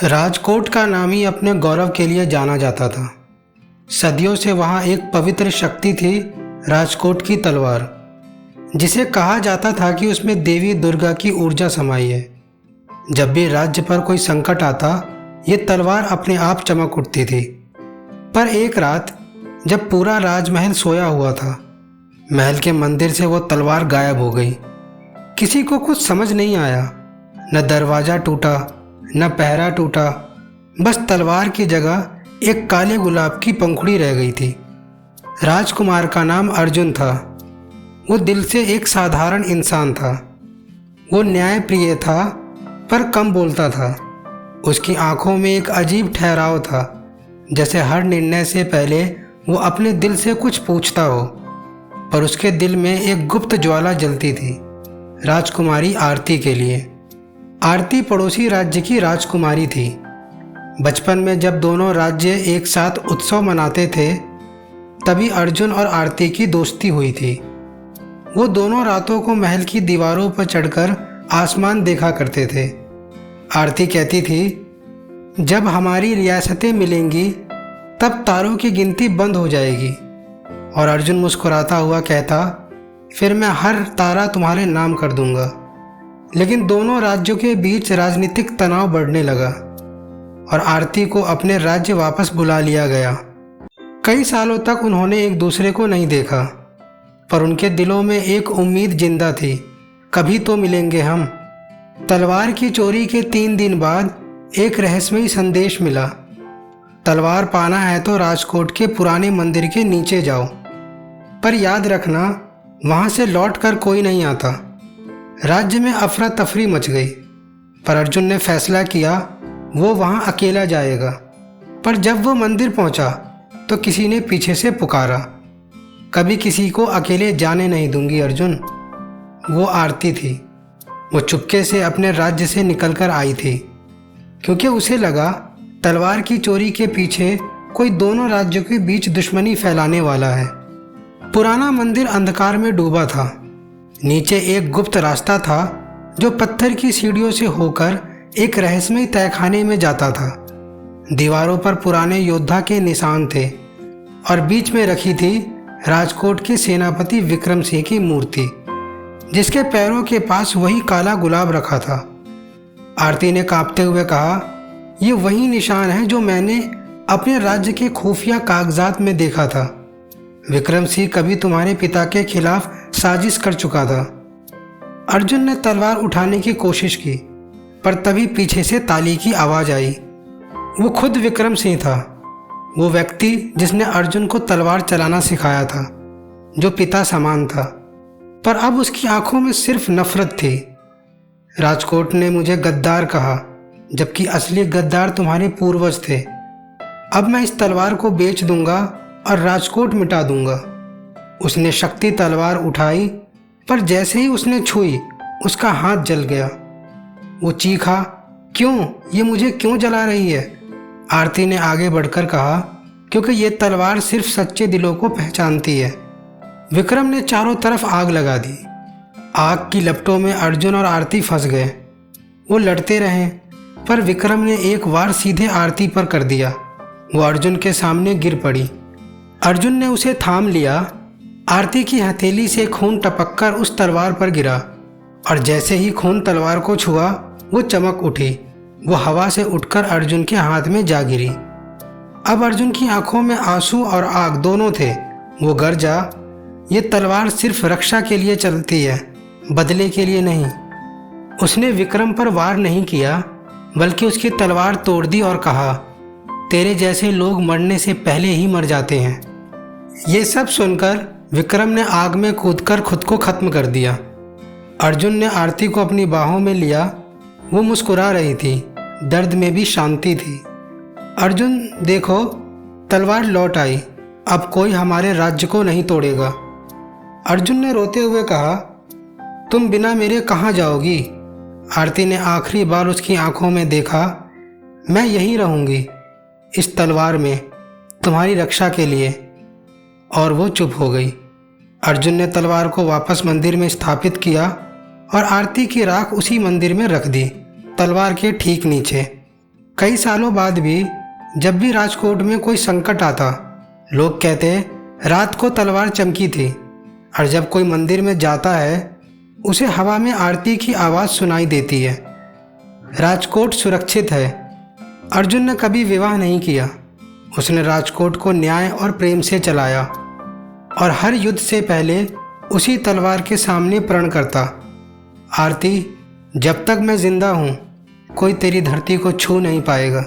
राजकोट का नाम ही अपने गौरव के लिए जाना जाता था। सदियों से वहाँ एक पवित्र शक्ति थी, राजकोट की तलवार, जिसे कहा जाता था कि उसमें देवी दुर्गा की ऊर्जा समाई है। जब भी राज्य पर कोई संकट आता, ये तलवार अपने आप चमक उठती थी। पर एक रात जब पूरा राजमहल सोया हुआ था, महल के मंदिर से वो तलवार गायब हो गई। किसी को कुछ समझ नहीं आया। न दरवाज़ा टूटा, न पहरा टूटा, बस तलवार की जगह एक काले गुलाब की पंखुड़ी रह गई थी। राजकुमार का नाम अर्जुन था। वो दिल से एक साधारण इंसान था। वो न्यायप्रिय था, पर कम बोलता था। उसकी आंखों में एक अजीब ठहराव था, जैसे हर निर्णय से पहले वो अपने दिल से कुछ पूछता हो। पर उसके दिल में एक गुप्त ज्वाला जलती थी, राजकुमारी आरती के लिए। आरती पड़ोसी राज्य की राजकुमारी थी। बचपन में जब दोनों राज्य एक साथ उत्सव मनाते थे, तभी अर्जुन और आरती की दोस्ती हुई थी। वो दोनों रातों को महल की दीवारों पर चढ़कर आसमान देखा करते थे। आरती कहती थी, जब हमारी रियासतें मिलेंगी तब तारों की गिनती बंद हो जाएगी। और अर्जुन मुस्कुराता हुआ कहता, फिर मैं हर तारा तुम्हारे नाम कर दूंगा। लेकिन दोनों राज्यों के बीच राजनीतिक तनाव बढ़ने लगा और आरती को अपने राज्य वापस बुला लिया गया। कई सालों तक उन्होंने एक दूसरे को नहीं देखा, पर उनके दिलों में एक उम्मीद जिंदा थी, कभी तो मिलेंगे हम। तलवार की चोरी के 3 दिन बाद एक रहस्यमयी संदेश मिला। तलवार पाना है तो राजकोट के पुराने मंदिर के नीचे जाओ, पर याद रखना वहाँ से लौट कर कोई नहीं आता। राज्य में अफरा तफरी मच गई, पर अर्जुन ने फैसला किया वो वहाँ अकेला जाएगा। पर जब वो मंदिर पहुँचा तो किसी ने पीछे से पुकारा, कभी किसी को अकेले जाने नहीं दूंगी अर्जुन। वो आरती थी। वो चुपके से अपने राज्य से निकलकर आई थी, क्योंकि उसे लगा तलवार की चोरी के पीछे कोई दोनों राज्यों के बीच दुश्मनी फैलाने वाला है। पुराना मंदिर अंधकार में डूबा था। नीचे एक गुप्त रास्ता था जो पत्थर की सीढ़ियों से होकर एक रहस्यमय तहखाने में जाता था। दीवारों पर पुराने योद्धा के निशान थे और बीच में रखी थी राजकोट के सेनापति विक्रम सिंह की मूर्ति, जिसके पैरों के पास वही काला गुलाब रखा था। आरती ने कांपते हुए कहा, ये वही निशान है जो मैंने अपने राज्य के खुफिया कागजात में देखा था। विक्रम सिंह कभी तुम्हारे पिता के खिलाफ साजिश कर चुका था। अर्जुन ने तलवार उठाने की कोशिश की, पर तभी पीछे से ताली की आवाज़ आई। वो खुद विक्रम सिंह था, वो व्यक्ति जिसने अर्जुन को तलवार चलाना सिखाया था, जो पिता समान था। पर अब उसकी आंखों में सिर्फ नफरत थी। राजकोट ने मुझे गद्दार कहा, जबकि असली गद्दार तुम्हारे पूर्वज थे। अब मैं इस तलवार को बेच दूंगा और राजकोट मिटा दूंगा। उसने शक्ति तलवार उठाई, पर जैसे ही उसने छुई, उसका हाथ जल गया। वो चीखा, क्यों? ये मुझे क्यों जला रही है? आरती ने आगे बढ़कर कहा, क्योंकि ये तलवार सिर्फ सच्चे दिलों को पहचानती है। विक्रम ने चारों तरफ आग लगा दी। आग की लपटों में अर्जुन और आरती फंस गए। वो लड़ते रहे, पर विक्रम ने एक वार सीधे आरती पर कर दिया। वो अर्जुन के सामने गिर पड़ी। अर्जुन ने उसे थाम लिया। आरती की हथेली से खून टपककर उस तलवार पर गिरा, और जैसे ही खून तलवार को छुआ, वो चमक उठी। वो हवा से उठकर अर्जुन के हाथ में जा गिरी। अब अर्जुन की आंखों में आंसू और आग दोनों थे। वो गरजा, ये तलवार सिर्फ रक्षा के लिए चलती है, बदले के लिए नहीं। उसने विक्रम पर वार नहीं किया, बल्कि उसकी तलवार तोड़ दी और कहा, तेरे जैसे लोग मरने से पहले ही मर जाते हैं। ये सब सुनकर विक्रम ने आग में कूदकर खुद को खत्म कर दिया। अर्जुन ने आरती को अपनी बाहों में लिया। वो मुस्कुरा रही थी, दर्द में भी शांति थी। अर्जुन, देखो, तलवार लौट आई। अब कोई हमारे राज्य को नहीं तोड़ेगा। अर्जुन ने रोते हुए कहा, तुम बिना मेरे कहाँ जाओगी? आरती ने आखिरी बार उसकी आंखों में देखा। मैं यहीं रहूँगी, इस तलवार में, तुम्हारी रक्षा के लिए। और वो चुप हो गई। अर्जुन ने तलवार को वापस मंदिर में स्थापित किया और आरती की राख उसी मंदिर में रख दी, तलवार के ठीक नीचे। कई सालों बाद भी जब भी राजकोट में कोई संकट आता, लोग कहते रात को तलवार चमकी थी, और जब कोई मंदिर में जाता है उसे हवा में आरती की आवाज़ सुनाई देती है। राजकोट सुरक्षित है। अर्जुन ने कभी विवाह नहीं किया। उसने राजकोट को न्याय और प्रेम से चलाया और हर युद्ध से पहले उसी तलवार के सामने प्रण करता, आरती, जब तक मैं जिंदा हूँ कोई तेरी धरती को छू नहीं पाएगा।